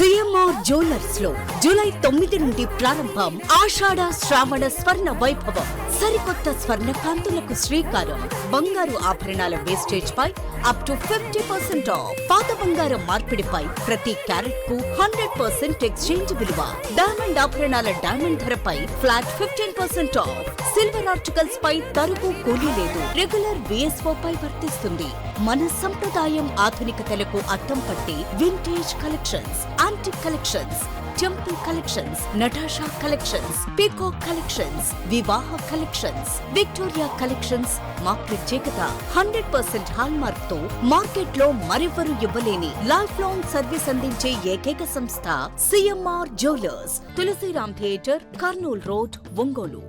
CMR jewellers లో July 9 నుండి ప్రారంభం ఆషాఢ శ్రావణ స్వర్ణ వైభవం. సరికొత్త స్వర్ణ కాంతులకు శ్రీకారం. బంగారు ఆభరణాల వేస్టేజ్ పై అప్ టు 50% ఆఫ్. పాత బంగారం మార్పిడిపై ప్రతి క్యారెట్ కు 100% ఎక్స్చేంజ్ విలువ. డైమండ్ ఆభరణాల డైమండ్ ధరపై ఫ్లాట్ 15% ఆఫ్. సిల్వర్ ఆర్టికల్స్ పై తరుగు కూలీ లేదు. రెగ్యులర్ విఎస్ఓ పై వర్తిస్తుంది. మన సంప్రదాయం ఆధునికతలకు అద్దం పట్టి vintage collections, antique collections, temple collections, Natasha collections, peacock collections, వివాహ కలెక్షన్స్, విక్టోరియా కలెక్షన్స్ మా ప్రత్యేకత. 100% హాల్ మార్క్ తో మార్కెట్ లో మరెవరూ ఇవ్వలేని లైఫ్ లాంగ్ సర్వీస్ అందించే ఏకైక సంస్థ CMR jewellers. Tulasiram theatre, Kurnool road, Ongole.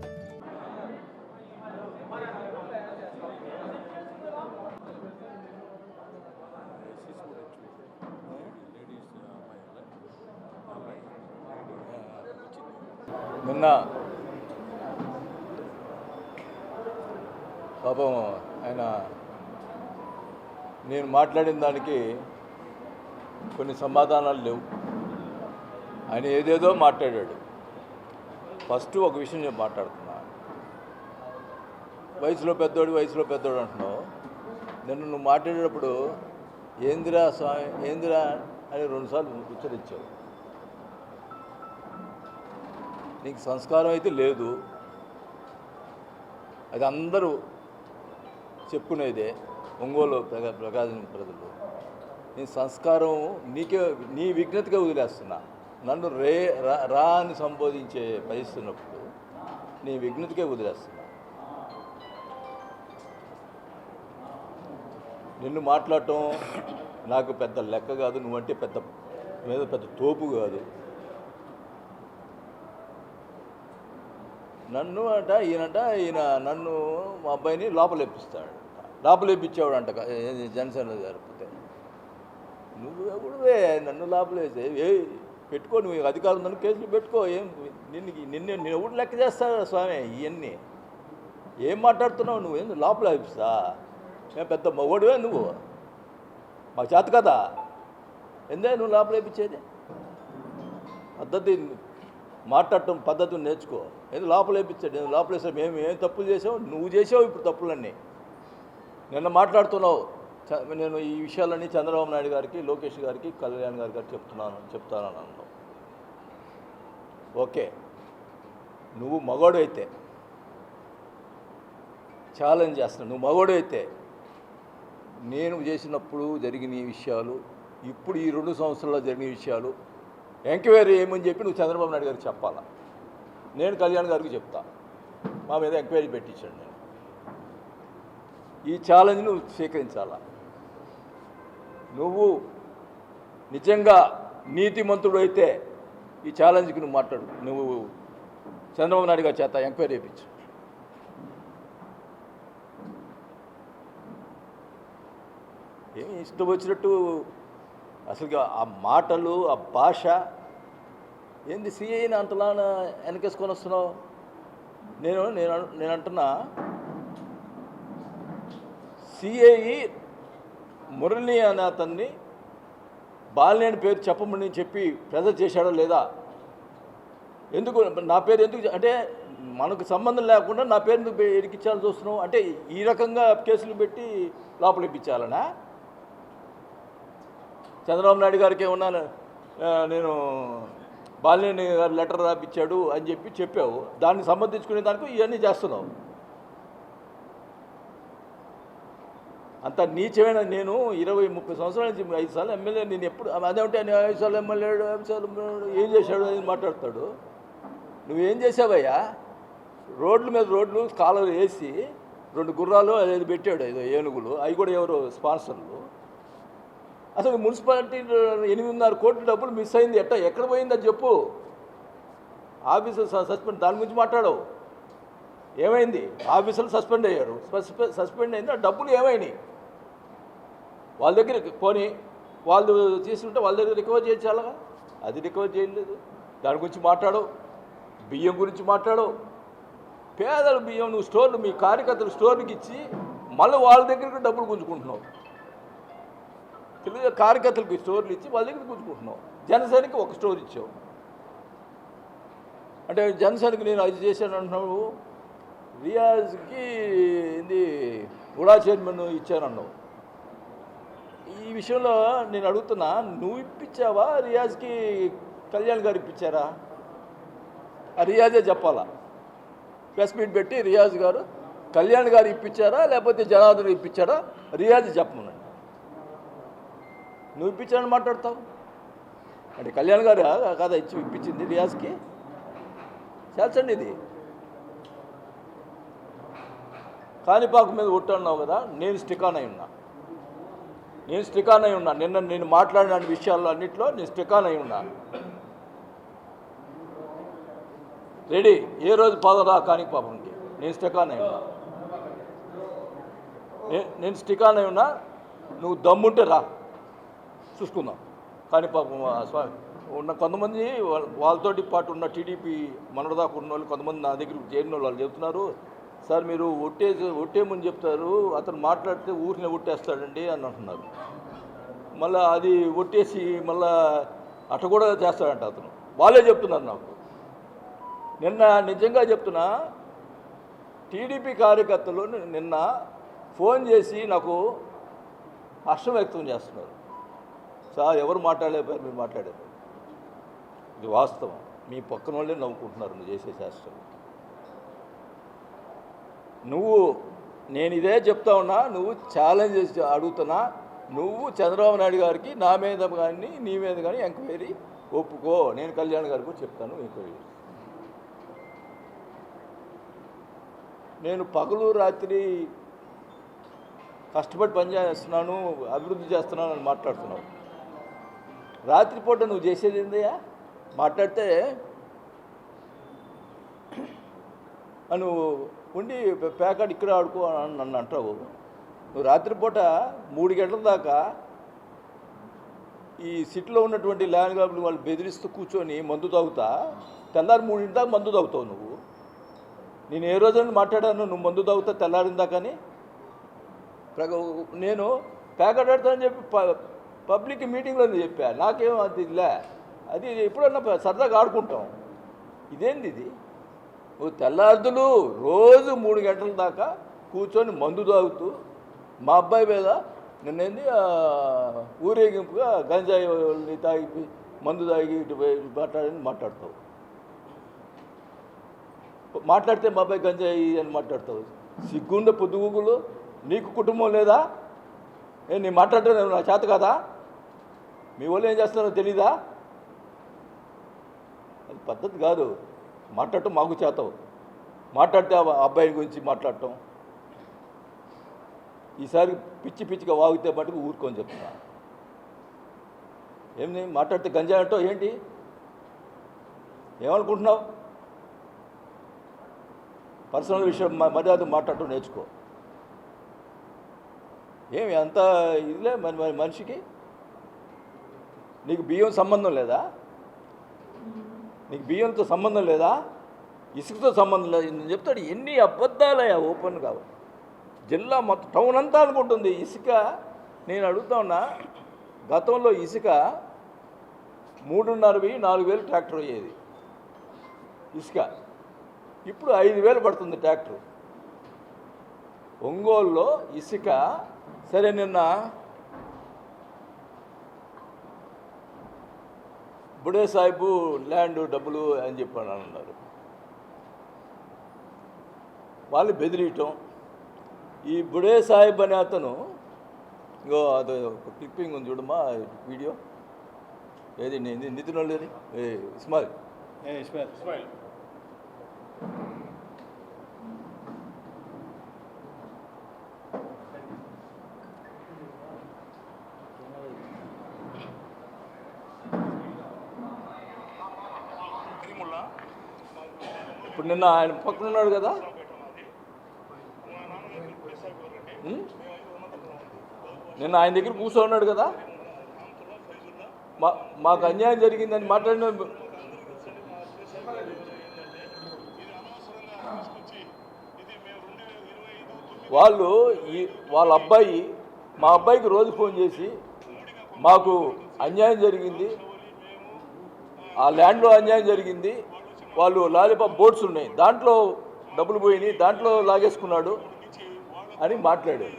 నిన్న పాపం ఆయన నేను మాట్లాడిన దానికి కొన్ని సమాధానాలు లేవు. ఆయన ఏదేదో మాట్లాడాడు. ఫస్ట్ ఒక విషయం నేను మాట్లాడుతున్నా. వయసులో పెద్దోడు అంటున్నావు. నిన్ను నువ్వు మాట్లాడేటప్పుడు ఏందిరా స్వామి ఏందిరా అని 2 సార్లు ఉచ్చరించావు. నీకు సంస్కారం అయితే లేదు, అది అందరూ చెప్పుకునేదే. ఒంగోలు ప్రకాశం ప్రజలు నీ సంస్కారం నీ విఘ్నతగా వదిలేస్తున్నా. నన్ను రా అని సంబోధించే పరిస్థితున్నప్పుడు నీ విఘ్నతకే వదిలేస్తున్నా. నిన్ను మాట్లాడటం నాకు పెద్ద లెక్క కాదు. నువ్వంటే పెద్ద తోపు కాదు. ఈయన నన్ను మా అబ్బాయిని లోపలేపిస్తాడు. లోపలేపించేవాడు అంట జనసేన జరిపితే. నువ్వు ఎప్పుడువే నన్ను లోపలేసే పెట్టుకో, నువ్వు అధికారం ఉందని కేసులు పెట్టుకో. నిన్ను ఎవడు లెక్క చేస్తాడు స్వామి? ఇవన్నీ ఏం మాట్లాడుతున్నావు నువ్వు? ఏంది లోపలేపిస్తా? ఏం పెద్ద మొగోడువే నువ్వు? మాకు చేత కదా ఎందే నువ్వు లోపలేపించేది? పద్ధతి మాట్లాడటం పద్ధతిని నేర్చుకో. ఏదో లోపలేపించాడు. నేను లోపలేసాడు. మేము ఏం తప్పులు చేసావు? నువ్వు చేసావు ఇప్పుడు తప్పులన్నీ. నిన్న మాట్లాడుతున్నావు. నేను ఈ విషయాలన్నీ చంద్రబాబు నాయుడు గారికి, లోకేష్ గారికి, కళ్యాణ్ గారికి చెప్తానని అన్నావు. ఓకే, నువ్వు మగోడు అయితే ఛాలెంజ్ చేస్తున్నావు. నువ్వు మగోడు అయితే నేను చేసినప్పుడు జరిగిన ఈ విషయాలు, ఇప్పుడు ఈ 2 సంవత్సరాల్లో జరిగిన విషయాలు ఎంక్వైరీ ఏమని చెప్పి నువ్వు చంద్రబాబు నాయుడు గారికి చెప్పాలా. నేను కళ్యాణ్ గారికి చెప్తా. మా మీద ఎంక్వైరీ పెట్టించాడు. నేను ఈ ఛాలెంజ్ నువ్వు స్వీకరించాలా. నువ్వు నిజంగా నీతిమంతుడు అయితే ఈ ఛాలెంజ్కి నువ్వు మాట్లాడు. నువ్వు చంద్రబాబు నాయుడు గారి చేత ఎంక్వైరీ చేయించు. ఏమి ఇష్టం వచ్చినట్టు అసలు ఆ మాటలు, ఆ భాష ఏంది? సిఐని అంతలా వెనకేసుకొని వస్తున్నావు. నేను అంటున్నా, సిఐ మురళి అనే అతన్ని బాలినేని పేరు చెప్పమని చెప్పి ప్రెజర్ చేశాడో లేదా? ఎందుకు నా పేరు ఎందుకు అంటే మనకు సంబంధం లేకుండా నా పేరు ఎందుకు ఎరికించాలని చూస్తున్నావు? అంటే ఈ రకంగా కేసులు పెట్టి లోపలిప్పించాలనా? చంద్రబాబు నాయుడు గారికి ఏమన్నా నేను బాలినేని గారు లెటర్ రాపిచ్చాడు అని చెప్పావు. దాన్ని సంబంధించుకునే దానికి ఇవన్నీ చేస్తున్నావు. అంత నీచమైన నేను 20-30 సంవత్సరాల నుంచి 5 సార్లు ఎమ్మెల్యే. నేను ఎప్పుడు అదేంటే 5 సార్లు ఎమ్మెల్యే 5 సార్లు ఏం చేశాడు అని మాట్లాడతాడు. నువ్వేం చేసావయ్యా? రోడ్ల మీద రోడ్లు కాలువ వేసి 2 గుర్రాలు అది పెట్టాడు, ఏదో ఏనుగులు. అవి కూడా ఎవరు స్పాన్సర్లు. అసలు మున్సిపాలిటీ 8.5 కోట్ల డబ్బులు మిస్ అయింది. ఎక్కడ పోయిందని చెప్పు. ఆఫీసర్ సస్పెండ్, దాని గురించి మాట్లాడవు. ఏమైంది? ఆఫీసర్లు సస్పెండ్ అయ్యారు. సస్పెండ్ అయింది. ఆ డబ్బులు ఏమైనాయి? వాళ్ళ దగ్గర పోనీ వాళ్ళు తీసుకుంటే వాళ్ళ దగ్గర రికవర్ చేయించాలగా. అది రికవర్ చేయలేదు. దాని గురించి మాట్లాడవు. బియ్యం గురించి మాట్లాడవు. పేదల బియ్యం నువ్వు మీ కార్యకర్తలు స్టోర్కి ఇచ్చి మళ్ళీ వాళ్ళ దగ్గరికి డబ్బులు గుంజుకుంటున్నావు. కార్యకర్తలకు స్టోర్లు ఇచ్చి వాళ్ళ దగ్గర గుంజుకుంటున్నావు. జనసేనకి ఒక స్టోరీ ఇచ్చావు. అంటే జనసేనకి నేను అది చేశాను అంటున్నావు, రియాజ్కి ఇది ఉడా చైర్మన్ ఇచ్చానన్నావు. ఈ విషయంలో నేను అడుగుతున్నా, నువ్వు ఇప్పించావా రియాజ్కి కళ్యాణ్ గారు ఇప్పించారా? ఆ రియాజే చెప్పాలా. ప్రెస్ మీట్ పెట్టి రియాజ్ గారు కళ్యాణ్ గారు ఇప్పించారా లేకపోతే జనార్దన్ ఇప్పించారా రియాజ్ చెప్పమన్నాడు. నువ్వు ఇప్పించారని మాట్లాడతావు అంటే కళ్యాణ్ గారు కాదా ఇప్పించింది రియాజ్కి? చేల్చండి ఇది. కాణిపాకు మీద ఒట్టన్నావు కదా, నేను స్టికాన్ అయి ఉన్నా. నిన్న నేను మాట్లాడిన విషయాల్లో అన్నింటిలో నేను స్టికాన్ అయి ఉన్నా. రెడీ, ఏ రోజు పదరా కాణిపాకంకి నేను స్టికాన్ అయి ఉన్నా. నువ్వు దమ్ముంటే రా, చూసుకుందాం. కాణిపాకం స్వామి ఉన్న కొంతమంది వాళ్ళతోటి పాటు ఉన్న మనదాకా ఉన్న వాళ్ళు కొంతమంది నా దగ్గరికి చేరిన వాళ్ళు చెప్తున్నారు, సార్ మీరు ఒట్టేమని చెప్తారు, అతను మాట్లాడితే ఊరిని ఒట్టేస్తాడండి అని అంటున్నారు. మళ్ళీ అది ఒట్టేసి మళ్ళా అట కూడా చేస్తాడంట అతను. వాళ్ళే చెప్తున్నారు నాకు. నిన్న నిజంగా చెప్తున్నా, టీడీపీ కార్యకర్తలు నిన్న ఫోన్ చేసి నాకు హర్షం వ్యక్తం చేస్తున్నారు. సార్ ఎవరు మాట్లాడలేకపోయారు, మీరు మాట్లాడారు. ఇది వాస్తవం. మీ పక్కన వాళ్ళే నవ్వుకుంటున్నారు నువ్వు చేసే శాస్త్రం. నేను ఇదే చెప్తా ఉన్నా, నువ్వు ఛాలెంజ్ చేసి అడుగుతున్నా, నువ్వు చంద్రబాబు నాయుడు గారికి నా మీద కానీ నీ మీద కానీ ఎంక్వైరీ ఒప్పుకో, నేను కళ్యాణ్ గారికి చెప్తాను ఎంక్వైరీ. నేను పగలు రాత్రి కష్టపడి పనిచేస్తున్నాను, అభివృద్ధి చేస్తున్నాను అని మాట్లాడుతున్నావు. రాత్రిపూట నువ్వు చేసేది ఏందయ్యా? మాట్లాడితే నువ్వు ఉండి ప్యాకెట్ ఇక్కడ ఆడుకో అని నన్ను అంటావు. నువ్వు రాత్రిపూట 3 గంటల దాకా ఈ సిటీలో ఉన్నటువంటి ల్యాండ్ గ్రాబ్లు వాళ్ళు బెదిరిస్తూ కూర్చొని మందు తాగుతా, తెల్లారి 3 దాకా మందు తాగుతావు నువ్వు. నేను ఏ రోజైనా మాట్లాడాను నువ్వు మందు తాగుతా తెల్లారిన దాకాని? నేను ప్యాకెట్ ఆడతానని చెప్పి పబ్లిక్ మీటింగ్లో చెప్పా. నాకేం అది అది ఎప్పుడన్నా సరదాగా ఆడుకుంటాం. ఇదేంది ఇది? నువ్వు తెల్లార్దులు రోజు 3 గంటల దాకా కూర్చొని మందు తాగుతూ మా అబ్బాయి మీద నిన్నేంది ఊరేగింపుగా గంజాయి తాగి మందు తాగి ఇటు మాట్లాడతావు. మాట్లాడితే మా అబ్బాయి గంజాయి అని మాట్లాడతావు. సిగ్గుండే పొద్దుగులు. నీకు కుటుంబం లేదా? నీ మాట్లాడటం నా చేత కదా? మీ వాళ్ళు ఏం చేస్తున్నారో తెలీదా? అది పద్ధతి కాదు. మాట్లాడటం మాకు చేతవు. మాట్లాడితే అబ్బాయి గురించి మాట్లాడటం. ఈసారి పిచ్చిగా వాగితే మటుకు ఊరుకొని చెప్తున్నా. ఏమి మాట్లాడితే గంజాయి అంటావు ఏంటి? ఏమనుకుంటున్నావు? పర్సనల్ విషయం మర్యాద మాట్లాడటం నేర్చుకో. ఏమి అంత ఇదిలే మనిషికి? నీకు బియ్యం సంబంధం లేదా? నీకు బియ్యంతో సంబంధం లేదా? ఇసుకతో సంబంధం లేదు. నేను చెప్తాడు ఎన్ని అబద్ధాలయ్యా ఓపెన్ కావు. జిల్లా మొత్తం టౌన్ అంతా అనుకుంటుంది ఇసుక. నేను అడుగుతా ఉన్నా, గతంలో ఇసుక 3,500-4,000 ట్రాక్టర్ అయ్యేది ఇసుక. ఇప్పుడు 5,000 పడుతుంది ట్రాక్టర్. ఒంగోలులో ఇసుక సరే నిన్న బుడే సాహిబు ల్యాండ్ డబ్బులు అని చెప్పాను అన్నారు. వాళ్ళు బెదిరియటం. ఈ బుడే సాహిబ్ అనే అతను ఇంకో అది క్లిప్పింగ్ ఉంది చూడమ్మా వీడియో. ఏది నితిన్ వాళ్ళది ఇస్మాయిల్. ఇప్పుడు నిన్న ఆయన పక్కన ఉన్నాడు కదా, నిన్న ఆయన దగ్గర కూర్చోన్నాడు కదా, మాకు అన్యాయం జరిగిందని మాట్లాడిన వాళ్ళు. వాళ్ళ అబ్బాయి మా అబ్బాయికి రోజు ఫోన్ చేసి మాకు అన్యాయం జరిగింది, ఆ ల్యాండ్లో అన్యాయం జరిగింది, వాళ్ళు లాలీపాప్ బోర్డ్స్ ఉన్నాయి, దాంట్లో డబ్బులు పోయినాయి, దాంట్లో లాగేసుకున్నాడు అని మాట్లాడారు.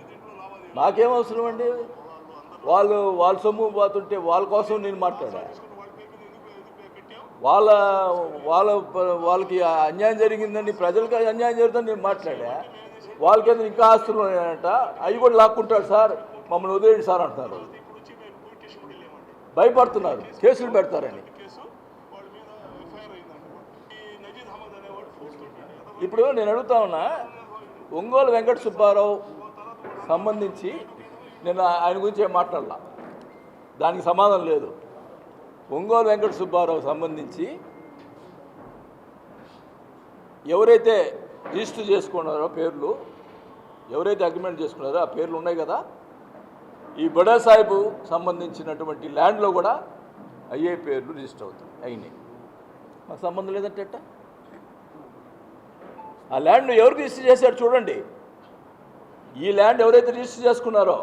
నాకేం అవసరం అండి? వాళ్ళ సొమ్ము పోతుంటే వాళ్ళ కోసం నేను మాట్లాడా. వాళ్ళకి అన్యాయం జరిగిందని, ప్రజలకు అన్యాయం జరుగుతుందని నేను మాట్లాడా. వాళ్ళకేదో ఇంకా ఆస్తులు ఉన్నాయంట, అవి కూడా లాక్కుంటాడు సార్, మమ్మల్ని వదిలేయండి సార్ అంటున్నారు. భయపడుతున్నారు కేసులు పెడతారని. ఇప్పుడు నేను అడుగుతా ఉన్నా, ఒంగోలు వెంకట సుబ్బారావు సంబంధించి నేను ఆయన గురించి ఏం మాట్లాడాల, దానికి సమాధానం లేదు. ఒంగోలు వెంకట సుబ్బారావు సంబంధించి ఎవరైతే రిజిస్టర్ చేసుకున్నారో పేర్లు, ఎవరైతే అగ్రిమెంట్ చేసుకున్నారో ఆ పేర్లు ఉన్నాయి కదా, ఈ బడా సాహిబు సంబంధించినటువంటి ల్యాండ్లో కూడా అయ్యే పేర్లు రిజిస్టర్ అవుతాయి. అయినాయి, మాకు సంబంధం లేదంటే ఎట్టా? ఆ ల్యాండ్ ఎవరికి రిజిస్టర్ చేశారు చూడండి. ఈ ల్యాండ్ ఎవరైతే రిజిస్టర్ చేసుకున్నారో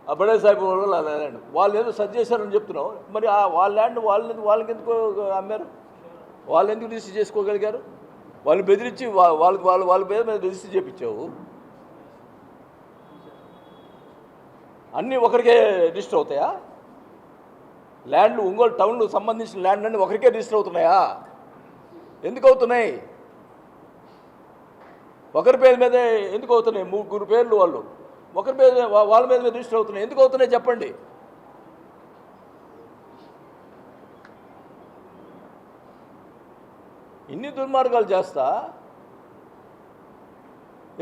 ఆ బడా సాహిబు ల్యాండ్, వాళ్ళు ఏదో సర్చ్ చేశారని చెప్తున్నావు. మరి వాళ్ళ ల్యాండ్ వాళ్ళకి ఎందుకు అమ్మారు? వాళ్ళు ఎందుకు రిజిస్టర్ చేసుకోగలిగారు? వాళ్ళు బెదిరించి వాళ్ళ పేరు మీద రిజిస్టర్ చేయించావు. అన్నీ ఒకరికే రిజిస్టర్ అవుతాయా? ల్యాండ్లు ఒంగోలు టౌన్కు సంబంధించిన ల్యాండ్ అన్నీ ఒకరికే రిజిస్టర్ అవుతున్నాయా? ఎందుకు అవుతున్నాయి? ఒకరి పేరు మీదే ఎందుకు అవుతున్నాయి? 3 పేర్లు వాళ్ళు ఒకరి పేరు వాళ్ళ మీద రిజిస్టర్ అవుతున్నాయి. ఎందుకు అవుతున్నాయి చెప్పండి. ఇన్ని దుర్మార్గాలు చేస్తా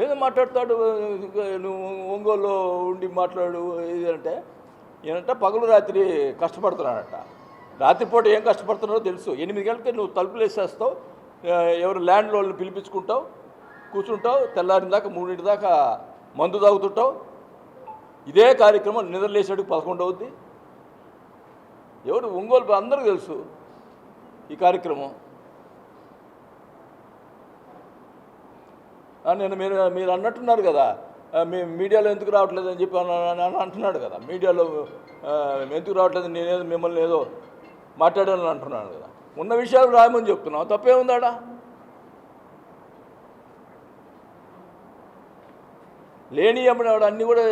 ఏదో మాట్లాడతాడు. నువ్వు ఒంగోలులో ఉండి మాట్లాడు ఇది అంటే, ఏనంట పగలు రాత్రి కష్టపడుతున్నాడట. రాత్రిపూట ఏం కష్టపడుతున్నారో తెలుసు. 8 గంటలకి నువ్వు తలుపులు వేసేస్తావు, ఎవరు ల్యాండ్ వాళ్ళని పిలిపించుకుంటావు, కూర్చుంటావు, తెల్లారిన దాకా 3 దాకా మందు తాగుతుంటావు. ఇదే కార్యక్రమం నిద్రలేసాడు 11 అవుద్ది. ఎవరు ఒంగోలు అందరూ తెలుసు ఈ కార్యక్రమం. నేను మీరు అన్నట్టున్నారు కదా, మేము మీడియాలో ఎందుకు రావట్లేదు అని చెప్పి అంటున్నాడు కదా. మీడియాలో ఎందుకు రావట్లేదు, నేనేదో మిమ్మల్ని ఏదో మాట్లాడాలని అంటున్నాను కదా. ఉన్న విషయాలు రాయమని చెప్తున్నావు, తప్పే ఉందాడా? లేని అమ్మడు అన్నీ కూడా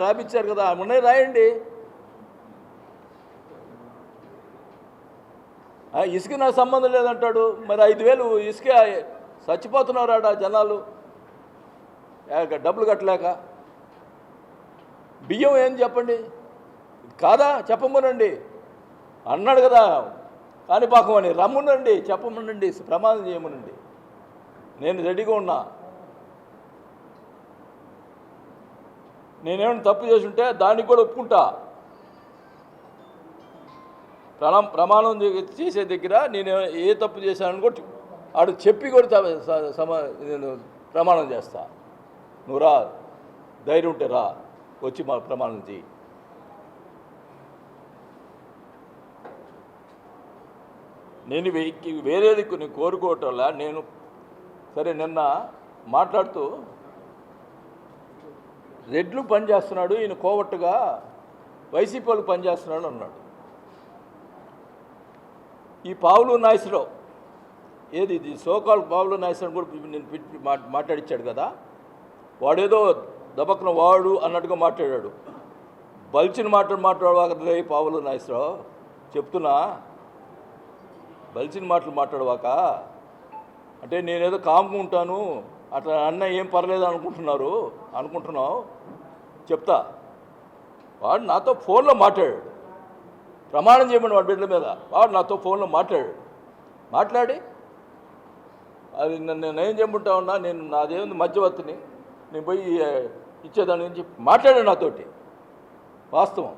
రాపిచ్చారు కదా, ఉన్నాయి రాయండి. ఇసుక నాకు సంబంధం లేదంటాడు. మరి 5,000 ఇసుక చచ్చిపోతున్నారాడ జనాలు డబ్బులు కట్టలేక. బియ్యం ఏం చెప్పండి, కాదా చెప్పమనండి అన్నాడు కదా. కాణిపాకం అని రమ్మనండి, చెప్పమనండి, ప్రమాదం చేయమనండి. నేను రెడీగా ఉన్నా. నేనేమైనా తప్పు చేసి ఉంటే దానికి కూడా ఒప్పుకుంటా. ప్రమాణం చేసే దగ్గర నేను ఏ తప్పు చేశానని కూడా ఆడు చెప్పి కూడా నేను ప్రమాణం చేస్తా. నువ్వు రా, ధైర్యం ఉంటే రా, వచ్చి మా ప్రమాణం చేయి. నేను వేరేది నేను కోరుకోవటంలా. నేను సరే నిన్న మాట్లాడుతూ రెడ్లు పనిచేస్తున్నాడు, ఈయన కోవట్టుగా వైసీపీ వాళ్ళు పనిచేస్తున్నాడు అన్నాడు. ఈ పావులు నాయసరావు ఏది ఇది సోకాల్ పావులు నాయసరావు కూడా నేను మాట్లాడిచ్చాడు కదా. వాడేదో దబక్కన వాడు అన్నట్టుగా మాట్లాడాడు. బలిచిన మాట్లాడవాక పావులు నాయసరావు చెప్తున్నా, బలిచిన మాటలు మాట్లాడవాక. అంటే నేనేదో కామ్గా ఉంటాను అట్లా అన్న ఏం పర్లేదు అనుకుంటున్నావు చెప్తా. వాడు నాతో ఫోన్లో మాట్లాడాడు, ప్రమాణం చేయమని వాడి బిడ్డల మీద. వాడు నాతో ఫోన్లో మాట్లాడి అది నేనేం చెప్పుంటా ఉన్నా, నేను నాదేముంది మధ్యవర్తిని, నేను పోయి ఇచ్చేదాని గురించి మాట్లాడాడు నాతోటి. వాస్తవం.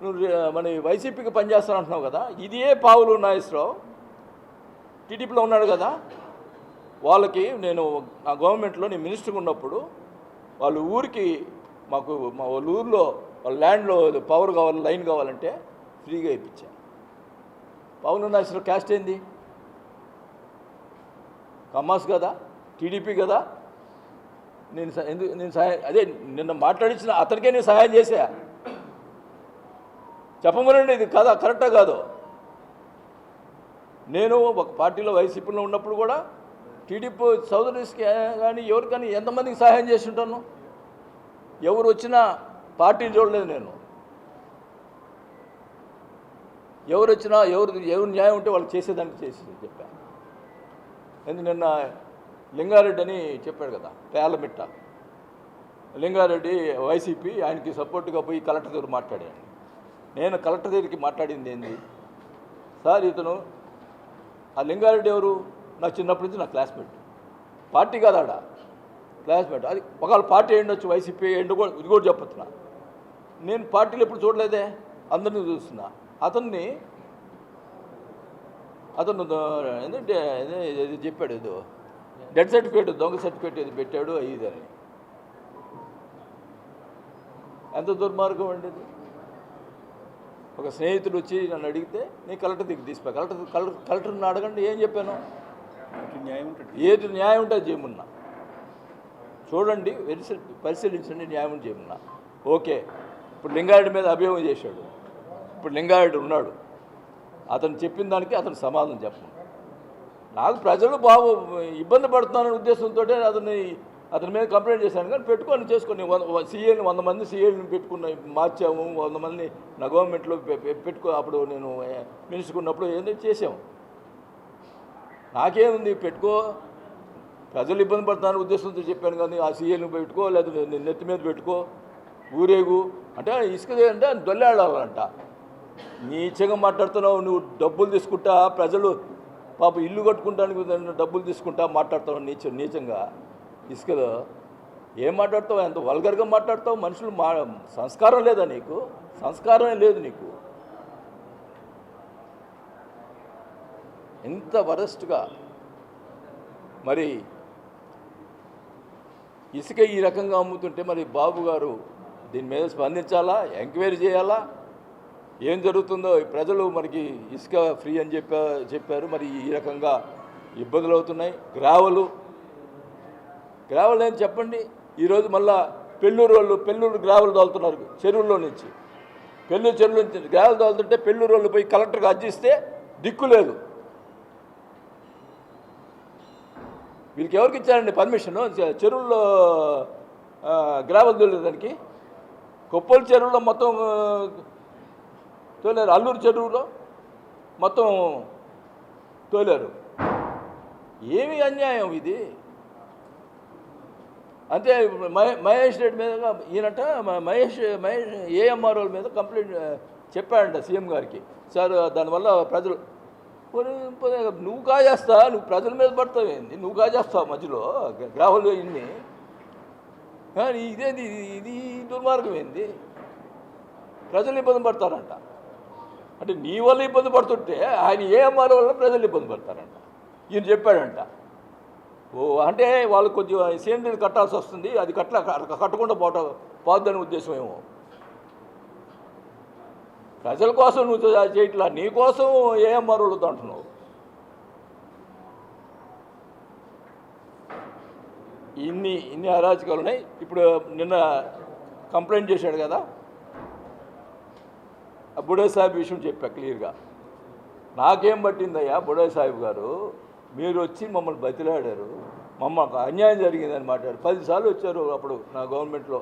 నువ్వు మన వైసీపీకి పనిచేస్తానంటున్నావు కదా, ఇదే పావులు నాగేశ్వరరావు టీడీపీలో ఉన్నాడు కదా. వాళ్ళకి నేను నా గవర్నమెంట్లో నేను మినిస్టర్గా ఉన్నప్పుడు వాళ్ళ ఊరికి మా వాళ్ళ ఊరిలో వాళ్ళ ల్యాండ్లో పవర్ కావాలి, లైన్ కావాలంటే ఫ్రీగా ఇప్పించాను. పావులు నాగేశ్వరరావు క్యాస్ట్ ఏంది? కమ్మాస్ కదా, టీడీపీ కదా. నేను సహాయం అదే నిన్న మాట్లాడించిన అతనికే నేను సహాయం చేశా. చెప్పమనండి ఇది కదా కరెక్టా కాదు. నేను ఒక పార్టీలో వైసీపీలో ఉన్నప్పుడు కూడా టీడీపీ సోదరులకి కానీ ఎవరికైనా ఎంతమందికి సహాయం చేసి ఉంటాను. ఎవరు వచ్చినా పార్టీని చూడలేదు నేను. ఎవరు వచ్చినా ఎవరు న్యాయం ఉంటే వాళ్ళు చేసేదానికి చేసి చెప్పాను. ఎందుకు నిన్న లింగారెడ్డి అని చెప్పాడు కదా, పేలమిట్ట లింగారెడ్డి వైసీపీ, ఆయనకి సపోర్ట్గా పోయి కలెక్టర్ దగ్గర మాట్లాడాను. నేను కలెక్టర్ దగ్గరికి మాట్లాడింది ఏంది సార్, ఇతను ఆ లింగారెడ్డి ఎవరు, నాకు చిన్నప్పటి నుంచి నా క్లాస్మేట్, పార్టీ కాదు ఆడ క్లాస్మేట్. అది ఒకవేళ పార్టీ ఏండొచ్చు, వైసీపీ ఏంటో కూడా ఇది కూడా చెప్పుతున్నా. నేను పార్టీలు ఎప్పుడు చూడలేదే, అందరినీ చూస్తున్నా. అతను ఏంటంటే ఇది చెప్పాడు, ఏదో డెత్ సర్టిఫికేట్ దొంగ సర్టిఫికేట్ ఇది పెట్టాడు అని. ఎంత దుర్మార్గం అండి ఇది. ఒక స్నేహితుడు వచ్చి నన్ను అడిగితే నేను కలెక్టర్ దగ్గర తీసిపోయా. కలెక్టర్ని అడగండి ఏం చెప్పాను, ఏది న్యాయం ఉంటుంది చేయమన్నా, చూడండి పరిశీలించండి, న్యాయం చేయమన్నా. ఓకే, ఇప్పుడు లింగారెడ్డి మీద అభియోగం చేశాడు, ఇప్పుడు లింగారెడ్డి ఉన్నాడు, అతను చెప్పిన దానికి అతను సమాధానం చెప్పను. నాకు ప్రజలు బాగు ఇబ్బంది పడుతున్నారనే ఉద్దేశంతో అతని మీద కంప్లైంట్ చేశాను. కానీ పెట్టుకొని చేసుకొని 100 మంది సీఏలను పెట్టుకున్న మార్చాము, 100 మంది నా గవర్నమెంట్లో అప్పుడు నేను మినిస్టర్ ఉన్నప్పుడు ఏంటో చేసాము. నాకేముంది, పెట్టుకో, ప్రజలు ఇబ్బంది పడుతున్నారు ఉద్దేశంతో చెప్పాను. కానీ ఆ సీఏలను పెట్టుకో, లేదా నెత్తి మీద పెట్టుకో, ఊరేగు అంటే ఇసుక అంటే దొల్లాడాలంట. నీచంగా మాట్లాడుతున్నావు, నువ్వు డబ్బులు తీసుకుంటా, ప్రజలు పాప ఇల్లు కట్టుకుంటానికి డబ్బులు తీసుకుంటా మాట్లాడుతావు నీచంగా. ఇసుకలో ఏం మాట్లాడతావు, ఎంత వల్గర్గా మాట్లాడతావు. మనుషులు సంస్కారం లేదా నీకు, సంస్కారమే లేదు నీకు. ఎంత వరస్ట్గా మరి ఇసుక ఈ రకంగా అమ్ముతుంటే మరి బాబు గారు దీని మీద స్పందించాలా, ఎంక్వైరీ చేయాలా, ఏం జరుగుతుందో. ప్రజలు మనకి ఇసుక ఫ్రీ అని చెప్పారు, మరి ఈ రకంగా ఇబ్బందులు అవుతున్నాయి. గ్రావెల్ ఏం చెప్పండి. ఈరోజు మళ్ళా పెళ్ళూరు గ్రావెల్ తోలుతున్నారు చెరువుల్లో నుంచి, పెళ్ళూరు చెరువుల నుంచి గ్రావెల్ తోలుతుంటే పెళ్ళూరు వాళ్ళు పోయి కలెక్టర్కి అర్జిస్తే దిక్కు లేదు. వీళ్ళకి ఎవరికి ఇచ్చారండి పర్మిషను చెరువుల్లో గ్రావెల్ తోలేదానికి? కొప్పలు చెరువులో మొత్తం తోలారు, అల్లూరు చెరువులో మొత్తం తోలారు. ఏమి అన్యాయం ఇది. అంతే మహేష్ రెడ్డి మీద ఈయనట మహేష్ ఏఎంఆర్ఓల మీద కంప్లైంట్ చెప్పాడంట సీఎం గారికి. సార్ దానివల్ల ప్రజలు నువ్వు కాజేస్తా, నువ్వు ప్రజల మీద పడతావు ఏంది, నువ్వు కాజేస్తావు మధ్యలో గ్రాహులు ఇన్ని. ఇదేంది, ఇది దుర్మార్గం ఏంది, ప్రజలు ఇబ్బంది పడతారంట. అంటే నీ వల్ల ఇబ్బంది పడుతుంటే ఆయన ఏఎంఆర్ వల్ల ప్రజలు ఇబ్బంది పడతారంట ఈయన చెప్పాడంట. అంటే వాళ్ళు కొంచెం సేంద్రీయ కట్టాల్సి వస్తుంది, అది కట్టకుండా పోద్దని ఉద్దేశం ఏమో. ప్రజల కోసం నువ్వు చేయట్లా, నీ కోసం ఏఎంఆర్ వాళ్ళతో అంటున్నావు. ఇన్ని అరాచకాలు ఉన్నాయి. ఇప్పుడు నిన్న కంప్లైంట్ చేశాడు కదా, బుడే సాహిబ్ విషయం చెప్పా క్లియర్గా. నాకేం పట్టిందయ్యా బుడే సాహిబ్ గారు, మీరు వచ్చి మమ్మల్ని బతిలాడారు, మమ్మల్ని అన్యాయం జరిగిందని మాట్లాడారు. 10 సార్లు వచ్చారు అప్పుడు నా గవర్నమెంట్లో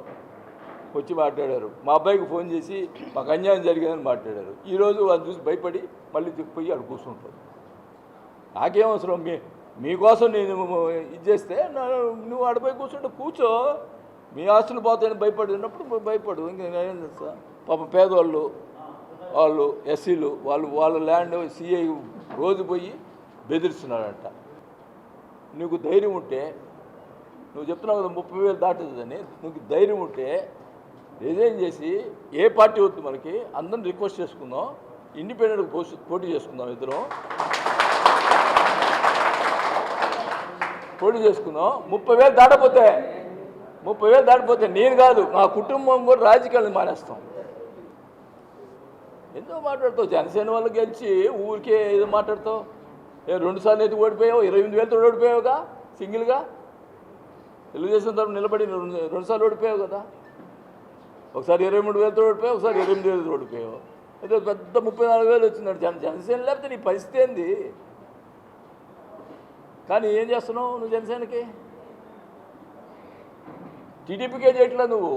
వచ్చి మాట్లాడారు. మా అబ్బాయికి ఫోన్ చేసి మాకు అన్యాయం జరిగిందని మాట్లాడారు. ఈరోజు అది చూసి భయపడి మళ్ళీ పోయి అక్కడ కూర్చుంటారు. నాకేం అవసరం, మీకోసం నేను ఇది చేస్తే నువ్వు ఆడపోయి కూర్చుంటే కూర్చో, మీ ఆస్తులు పోతాయని భయపడినప్పుడు భయపడు. ఇంకేం చేస్తా. పాప పేదవాళ్ళు, వాళ్ళు ఎస్సీలు, వాళ్ళ ల్యాండ్ సిఐ రోజు పోయి బెదిరిస్తున్నాడంట. నీకు ధైర్యం ఉంటే, నువ్వు చెప్తున్నావు కదా 30,000 దాటుతుందని, నీకు ధైర్యం ఉంటే రిజైన్ చేసి ఏ పార్టీ వద్దు మనకి, అందరిని రిక్వెస్ట్ చేసుకుందాం, ఇండిపెండెంట్గా పోటీ చేసుకుందాం, ఇద్దరం పోటీ చేసుకుందాం. 30,000 దాటిపోతే నేను కాదు, నా కుటుంబం కూడా రాజకీయాలను మానేస్తాం. ఎందుకు మాట్లాడతావు? జనసేన వాళ్ళు గెలిచి ఊరికే ఏదో మాట్లాడతావు. 2 సార్లు అయితే ఓడిపోయావు, 28,000తో ఓడిపోయావుగా సింగిల్గా. తెలుగుదేశం తరఫున నిలబడి 2 సార్లు ఓడిపోయావు కదా. ఒకసారి 23,000తో ఓడిపోయావు, ఒకసారి 28,000తో ఓడిపోయావు. అయితే పెద్ద 34,000 వచ్చిందండి జనసేన. లేకపోతే నీ పరిస్థితి ఏంది? కానీ ఏం చేస్తున్నావు నువ్వు జనసేనకి? టీడీపీకే చేయట్లా నువ్వు,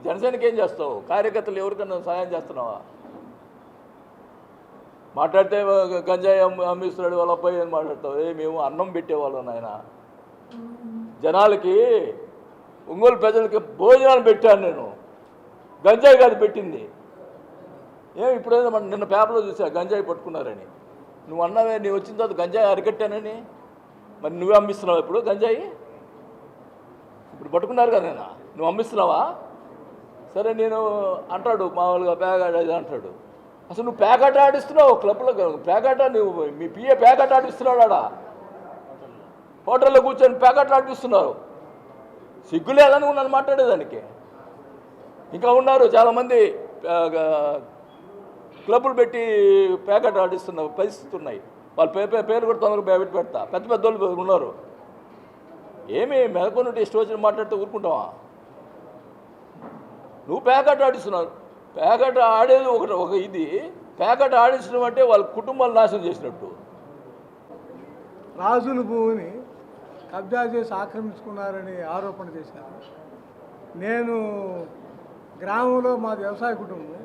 జనసేనకి ఏం చేస్తావు? కార్యకర్తలు ఎవరికన్నా సహాయం చేస్తున్నావా? మాట్లాడితే గంజాయి అమ్మిస్తున్నాడు వాళ్ళ అబ్బాయి అని మాట్లాడతావు. మేము అన్నం పెట్టేవాళ్ళం నాయన, జనాలకి ఒంగోలు ప్రజలకి భోజనాలు పెట్టాను నేను, గంజాయి కాదు పెట్టింది. ఇప్పుడైనా మన నిన్న పేపర్లో చూసా గంజాయి పట్టుకున్నారని. నువ్వు అన్నావే నీ వచ్చిన తర్వాత గంజాయి అరికట్టానని, మరి నువ్వే అమ్మిస్తున్నావు ఇప్పుడు గంజాయి? ఇప్పుడు పట్టుకున్నారు కదా నేను, నువ్వు అమ్మిస్తున్నావా? సరే నేను అంటాడు మామూలుగా ప్యాకెట్ అది అంటాడు. అసలు నువ్వు ప్యాకెట్ ఆడిస్తున్నావు క్లబ్లో, ప్యాకెట్ నువ్వు మీ పిఏ ప్యాకెట్ ఆడిస్తున్నాడు ఆడ హోటల్లో కూర్చొని ప్యాకెట్లు ఆడిస్తున్నారు. సిగ్గులేదా నువ్వు నన్ను మాట్లాడేదానికి? ఇంకా ఉన్నారు చాలామంది క్లబ్బులు పెట్టి ప్యాకెట్ ఆడిస్తున్న పరిస్థితి ఉన్నాయి. వాళ్ళ పేరు కూడా తొందరగా పెడతా. పెద్ద పెద్ద వాళ్ళు ఉన్నారు. ఏమి మెదకొన్నట్టు ఇష్టం వచ్చిన మాట్లాడితే ఊరుకుంటావా? నువ్వు ప్యాకెట్ ఆడిస్తున్నావు. ప్యాకెట్ ఆడేది ఒక ఇది. ప్యాకెట్ ఆడించడం అంటే వాళ్ళ కుటుంబాలు నాశనం చేసినట్టు. రాజుల భూమిని కబ్జా చేసి ఆక్రమించుకున్నారని ఆరోపణ చేశారు. నేను గ్రామంలో మాది వ్యవసాయ కుటుంబం,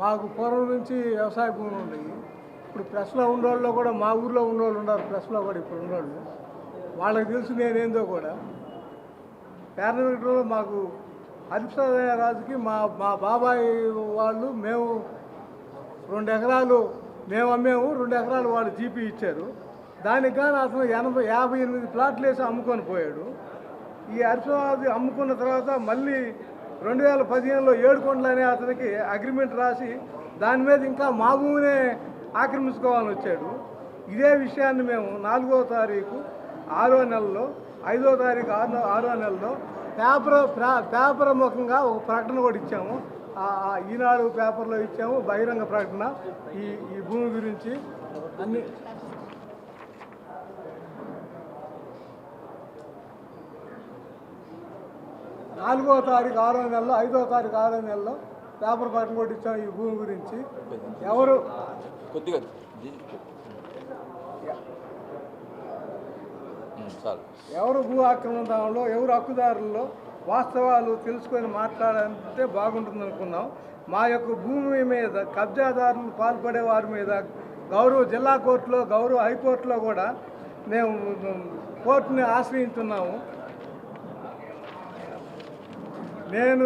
మాకు పూర్వం నుంచి వ్యవసాయ భూములు ఉన్నాయి. ఇప్పుడు ప్రెస్లో ఉండేవాళ్ళు కూడా మా ఊర్లో ఉన్నోళ్ళు ఉన్నారు, ప్రెస్లో కూడా ఇప్పుడు ఉన్నోళ్ళు. వాళ్ళకి తెలుసు నేనేందో కూడా. పేర్నవిటలో మాకు హరిప్రసాదరాజుకి మా బాబాయ్ వాళ్ళు మేము 2 ఎకరాలు మేము అమ్మేము, 2 ఎకరాలు వాళ్ళు జీపీ ఇచ్చారు. దానికి కానీ అతను 58 ప్లాట్లు వేసి అమ్ముకొని పోయాడు. ఈ హరిప్రసాద్ అమ్ముకున్న తర్వాత మళ్ళీ 2015లో 7 కొండలు అనే అతనికి అగ్రిమెంట్ రాసి దాని మీద ఇంకా మా భూమినే ఆక్రమించుకోవాలని వచ్చాడు. ఇదే విషయాన్ని మేము 4వ తారీఖు 6వ నెలలో, 5వ తారీఖు 6వ నెలలో పేపర్ ముఖంగా ఒక ప్రకటన కూడా ఇచ్చాము. ఈనాడు పేపర్లో ఇచ్చాము బహిరంగ ప్రకటన. ఈ భూమి గురించి అన్ని 4వ తారీఖు 6వ నెలలో, 5వ తారీఖు 6వ నెలలో పేపర్ ప్రకటన కూడా ఇచ్చాము ఈ భూమి గురించి. ఎవరు కొద్దిగా ఎవరు భూ ఆక్రమణలో ఎవరు హక్కుదారుల్లో వాస్తవాలు తెలుసుకొని మాట్లాడాలంటే బాగుంటుంది అనుకున్నాం. మా యొక్క భూమి మీద కబ్జాదారులు పాల్పడే వారి మీద గౌరవ జిల్లా కోర్టులో, గౌరవ హైకోర్టులో కూడా మేము కోర్టుని ఆశ్రయించున్నాము. నేను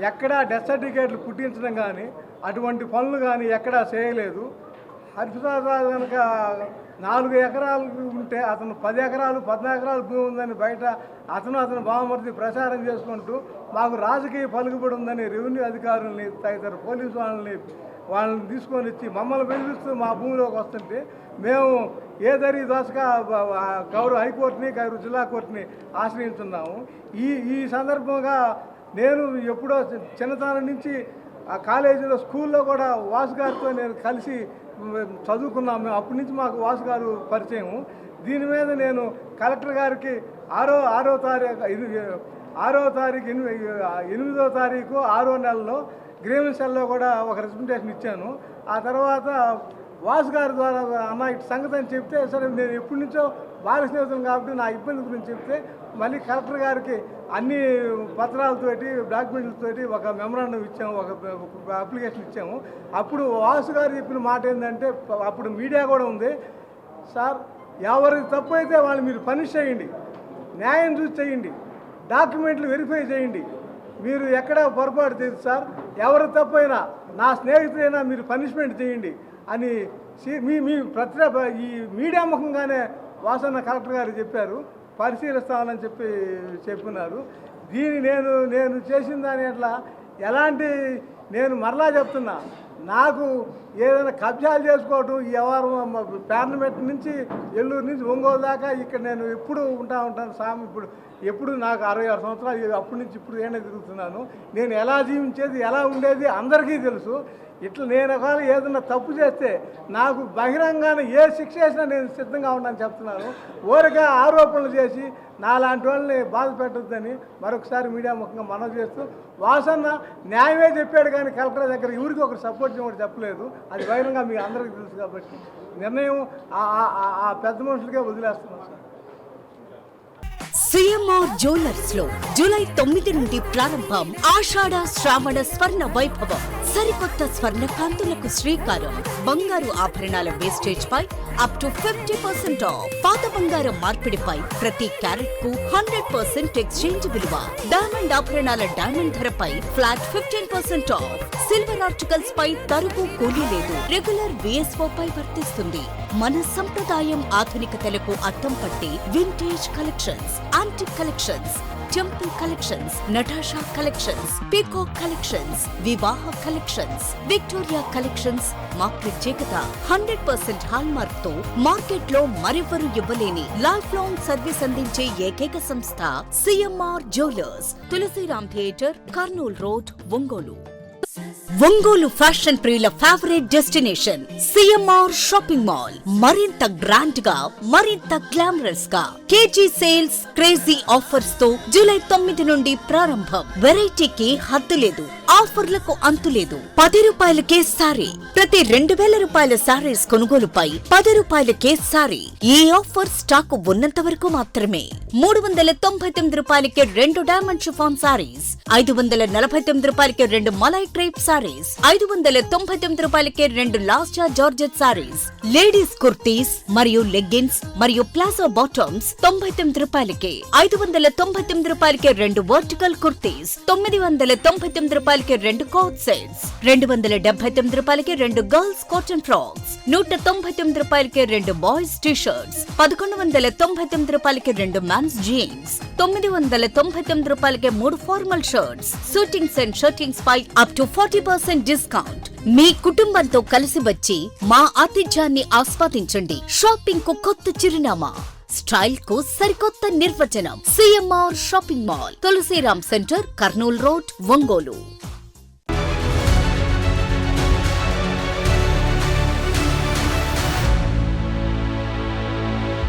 ఎక్కడా డెత్ సర్టిఫికేట్లు పుట్టించడం కానీ అటువంటి పనులు కానీ ఎక్కడా చేయలేదు. హరిప్రసాదరాజు కనుక 4 ఎకరాలు ఉంటే అతను 10 ఎకరాలు 14 ఎకరాలు భూమి ఉందని బయట అతను బావమర్ది ప్రచారం చేసుకుంటూ మాకు రాజకీయ పలుకుబడి ఉందని రెవెన్యూ అధికారులని తదితర పోలీసు వాళ్ళని తీసుకొని వచ్చి మమ్మల్ని బెదిరిస్తూ మా భూమిలోకి వస్తుంటే మేము ఏదరి దోసగా గౌరవ హైకోర్టుని, గౌరవ జిల్లా కోర్టుని ఆశ్రయించున్నాము. ఈ సందర్భంగా నేను ఎప్పుడో చిన్నతనం నుంచి ఆ కాలేజీలో స్కూల్లో కూడా వాసు గారితో నేను కలిసి చదువుకున్నాము. మేము అప్పటి నుంచి మాకు వాసు గారు పరిచయం. దీని మీద నేను కలెక్టర్ గారికి 8వ తారీఖు 6వ నెలలో గ్రీవెన్స్ సెల్లో కూడా ఒక రిప్రజెంటేషన్ ఇచ్చాను. ఆ తర్వాత వాసు గారి ద్వారా అన్న ఇటు సంగతి అని చెప్తే, సరే నేను ఎప్పటి నుంచో బాల స్నేహితులు కాబట్టి నా ఇబ్బంది గురించి చెప్తే మళ్ళీ కలెక్టర్ గారికి అన్ని పత్రాలతోటి డాక్యుమెంట్లతోటి ఒక మెమరాండం ఇచ్చాము, ఒక అప్లికేషన్ ఇచ్చాము. అప్పుడు వాసు గారు చెప్పిన మాట ఏంటంటే, అప్పుడు మీడియా కూడా ఉంది, సార్ ఎవరికి తప్పు అయితే వాళ్ళు మీరు పనిష్ చేయండి, న్యాయం చూసి చేయండి, డాక్యుమెంట్లు వెరిఫై చేయండి, మీరు ఎక్కడ పొరపాటు చేయదు సార్, ఎవరు తప్పైనా నా స్నేహితులైనా మీరు పనిష్మెంట్ చేయండి అని మీ ఈ మీడియా ముఖంగానే వాసన్న కలెక్టర్ గారు చెప్పారు. పరిశీలిస్తామని చెప్పినారు. దీన్ని నేను చేసిన దాని అట్లా ఎలాంటి నేను మరలా చెప్తున్నా, నాకు ఏదైనా కబ్జాలు చేసుకోవటం ఈ వ్యవహారం పార్లమెంట్ నుంచి ఎల్లూరు నుంచి ఒంగోలు దాకా ఇక్కడ నేను ఎప్పుడు ఉంటాను స్వామి. ఇప్పుడు ఎప్పుడు నాకు 66 సంవత్సరాలు, అప్పటి నుంచి ఇప్పుడు ఏమైనా తిరుగుతున్నాను. నేను ఎలా జీవించేది, ఎలా ఉండేది అందరికీ తెలుసు. ఇట్లా నేను ఒకవేళ ఏదన్నా తప్పు చేస్తే నాకు బహిరంగానే ఏ శిక్ష వేసినా నేను సిద్ధంగా ఉన్నానని చెప్తున్నాను. ఊరికే ఆరోపణలు చేసి నాలాంటి వాళ్ళని బాధ పెట్టొద్దని మరొకసారి మీడియా ముఖంగా మనవి చేస్తూ, వాసన్న న్యాయమే చెప్పాడు కానీ కలెక్టర్ దగ్గర ఎవరికి ఒకరు సపోర్ట్ చేయమని చెప్పలేదు. అది బహిరంగంగా మీకు అందరికీ తెలుసు కాబట్టి నిర్ణయం ఆ పెద్ద మనుషులకే వదిలేస్తున్నాం సార్. సిఎంఆర్ జ్యువెలర్స్ లో జూలై 9 నుండి ప్రారంభం ఆషాఢ శ్రావణ స్వర్ణ వైభవం. సరికొత్త స్వర్ణ కాంతులకు శ్రీకారం. బంగారు ఆభరణాల వేస్టేజ్ పై అప్ టు 50% ఆఫ్. పాత బంగారం మార్పిడిపై ప్రతి క్యారెట్ కు 100% ఎక్స్చేంజ్ విలువ. డైమండ్ ఆభరణాల డైమండ్ ధరపై ఫ్లాట్ 15% ఆఫ్. సిల్వర్ ఆర్టికల్స్ పై తరుగు కూలీ లేదు. రెగ్యులర్ VSO పై వర్తిస్తుంది. మన సంప్రదాయం ఆధునికతలకు అద్దం పట్టి vintage collections, antique collections, temple collections, Natasha collections, peacock collections, వివాహ కలెక్షన్స్, విక్టోరియా కలెక్షన్స్ మా ప్రత్యేకత. 100% హాల్ మార్క్ తో మార్కెట్ లో మరెవరు ఇవ్వలేని లైఫ్ లాంగ్ సర్వీస్ అందించే ఏకైక సంస్థ CMR jewellers. Tulasiram theatre, Kurnool road, Ongole. Ongole fashion ప్రియుల favourite destination CMR shopping mall. మరింత గ్రాండ్ గా, మరింత గ్లామరస్ గా కేజీ సేల్స్, క్రేజీ ఆఫర్స్ తో జూలై 9 నుండి ప్రారంభం. వెరైటీకి హద్దు లేదు, ఆఫర్లకు అంతు లేదు. 10 రూపాయలకే సారీ. ప్రతి 2000 రూపాయల సారీస్ కొనుగోలుపై 10 రూపాయలకే సారీ. ఈ ఆఫర్ స్టాక్ ఉన్నంత వరకు మాత్రమే. 399 రూపాయలకే 2 డైమండ్ షిఫాన్ సారీస్, 549 రూపాయలకే 2 మలై క్రేప్ సారీస్, 599 రూపాయలకే 2 లాస్టా జార్జెట్ సారీస్, లేడీస్ కుర్తీస్ మరియు లెగ్గిన్స్ మరియు ప్లాజో బాటమ్స్ 99 రూపాయలకే, 599 రూపాయలకే 2 వర్టికల్ కుర్తీస్, 999 రూపాయలకే 2 కోట్ సెట్స్, 279 రూపాయలకే 2 గర్ల్స్ కాటన్ ఫ్రాక్స్, 199 రూపాయలకే 2 బాయ్స్ టీ షర్ట్స్, 1199 రూపాయలకే 2 మెన్స్ జీన్స్, 999 రూపాయలకే 3 formal shirts, suitings and shirtings పై అప్ టు 40% డిస్కౌంట్. మీ కుటుంబంతో కలిసి వచ్చి మా ఆతిథ్యాన్ని ఆస్వాదించండి. షాపింగ్ కు కొత్త చిరునామా, స్టైల్ కు సరికొత్త నిర్వచనం. CMR shopping mall, Tulsiram centre, Kurnool road, Ongole.